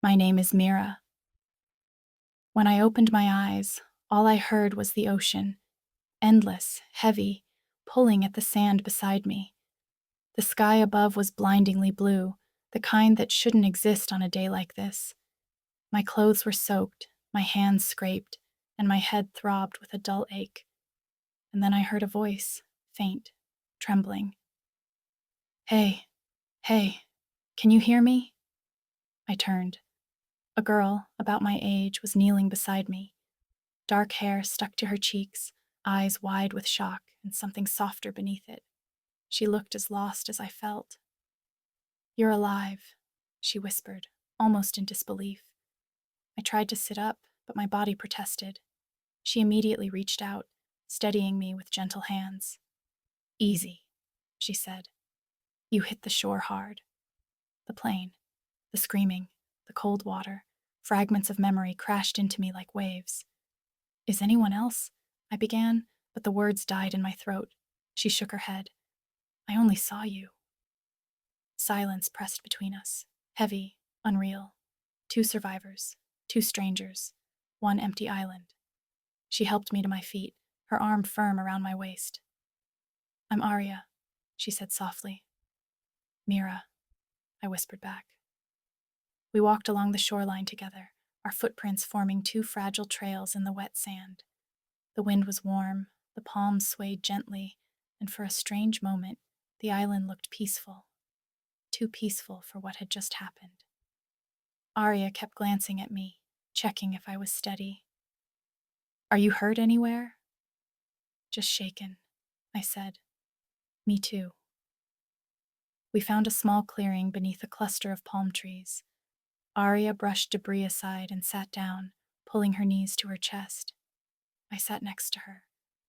My name is Mira. When I opened my eyes, all I heard was the ocean, endless, heavy, pulling at the sand beside me. The sky above was blindingly blue, the kind that shouldn't exist on a day like this. My clothes were soaked, my hands scraped, and my head throbbed with a dull ache. And then I heard a voice, faint, trembling. Hey, hey, can you hear me? I turned. A girl, about my age, was kneeling beside me. Dark hair stuck to her cheeks, eyes wide with shock, and something softer beneath it. She looked as lost as I felt. You're alive, she whispered, almost in disbelief. I tried to sit up, but my body protested. She immediately reached out, steadying me with gentle hands. Easy, she said. You hit the shore hard. The plane, the screaming, the cold water, fragments of memory crashed into me like waves. Is anyone else? I began, but the words died in my throat. She shook her head. I only saw you. Silence pressed between us, heavy, unreal. Two survivors, two strangers, one empty island. She helped me to my feet, her arm firm around my waist. I'm Arya, she said softly. Mira, I whispered back. We walked along the shoreline together, our footprints forming two fragile trails in the wet sand. The wind was warm, the palms swayed gently, and for a strange moment, the island looked peaceful. Too peaceful for what had just happened. Arya kept glancing at me, checking if I was steady. Are you hurt anywhere? Just shaken, I said. Me too. We found a small clearing beneath a cluster of palm trees. Arya brushed debris aside and sat down, pulling her knees to her chest. I sat next to her,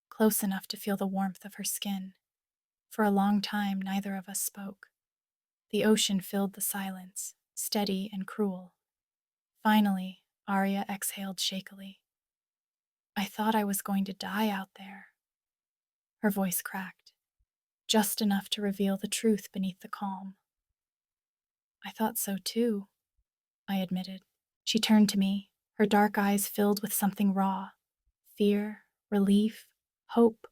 close enough to feel the warmth of her skin. For a long time, neither of us spoke. The ocean filled the silence, steady and cruel. Finally, Arya exhaled shakily. I thought I was going to die out there. Her voice cracked, just enough to reveal the truth beneath the calm. I thought so too, I admitted. She turned to me, her dark eyes filled with something raw. Fear, relief, hope,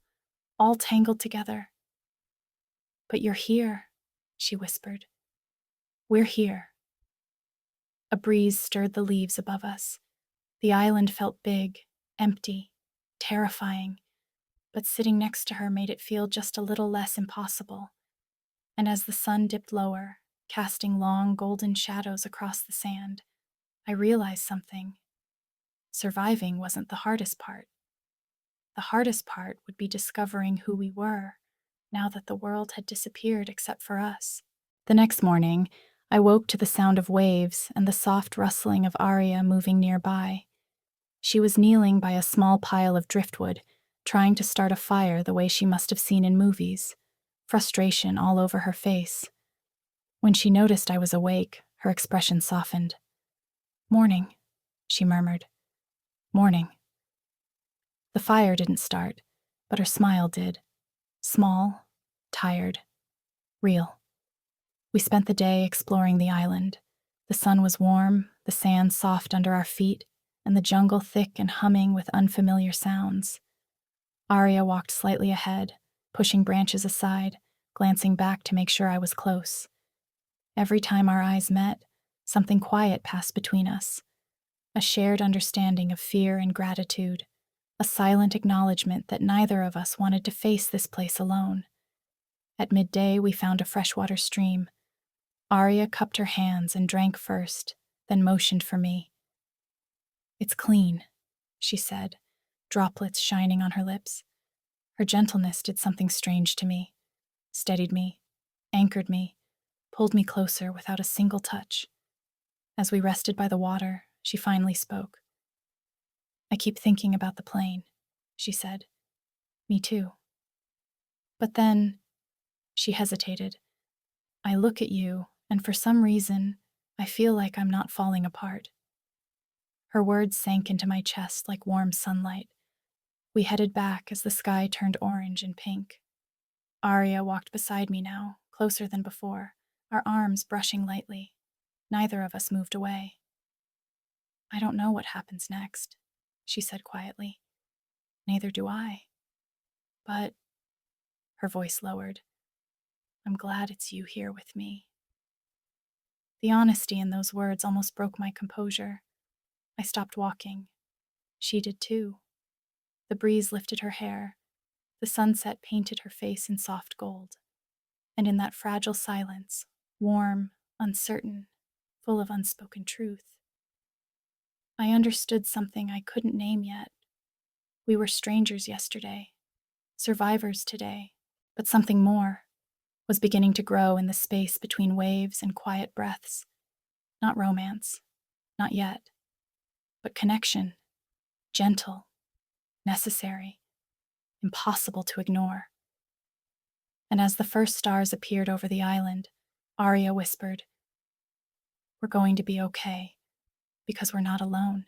all tangled together. But you're here, she whispered. We're here. A breeze stirred the leaves above us. The island felt big, empty, terrifying, but sitting next to her made it feel just a little less impossible. And as the sun dipped lower, casting long golden shadows across the sand, I realized something. Surviving wasn't the hardest part. The hardest part would be discovering who we were, now that the world had disappeared except for us. The next morning, I woke to the sound of waves and the soft rustling of Arya moving nearby. She was kneeling by a small pile of driftwood, trying to start a fire the way she must have seen in movies, frustration all over her face. When she noticed I was awake, her expression softened. Morning, she murmured. Morning. The fire didn't start, but her smile did. Small, tired, real. We spent the day exploring the island. The sun was warm, the sand soft under our feet, and the jungle thick and humming with unfamiliar sounds. Arya walked slightly ahead, pushing branches aside, glancing back to make sure I was close. Every time our eyes met, something quiet passed between us. A shared understanding of fear and gratitude, a silent acknowledgement that neither of us wanted to face this place alone. At midday, we found a freshwater stream. Arya cupped her hands and drank first, then motioned for me. It's clean, she said, droplets shining on her lips. Her gentleness did something strange to me, steadied me, anchored me, pulled me closer without a single touch. As we rested by the water, she finally spoke. I keep thinking about the plane, she said. Me too. But then, she hesitated. I look at you, and for some reason, I feel like I'm not falling apart. Her words sank into my chest like warm sunlight. We headed back as the sky turned orange and pink. Arya walked beside me now, closer than before, our arms brushing lightly. Neither of us moved away. I don't know what happens next, she said quietly. Neither do I. But, her voice lowered, I'm glad it's you here with me. The honesty in those words almost broke my composure. I stopped walking. She did too. The breeze lifted her hair. The sunset painted her face in soft gold. And in that fragile silence, warm, uncertain, full of unspoken truth, I understood something I couldn't name yet. We were strangers yesterday, survivors today, but something more was beginning to grow in the space between waves and quiet breaths. Not romance, not yet, but connection, gentle, necessary, impossible to ignore. And as the first stars appeared over the island, Arya whispered, We're going to be okay, because we're not alone.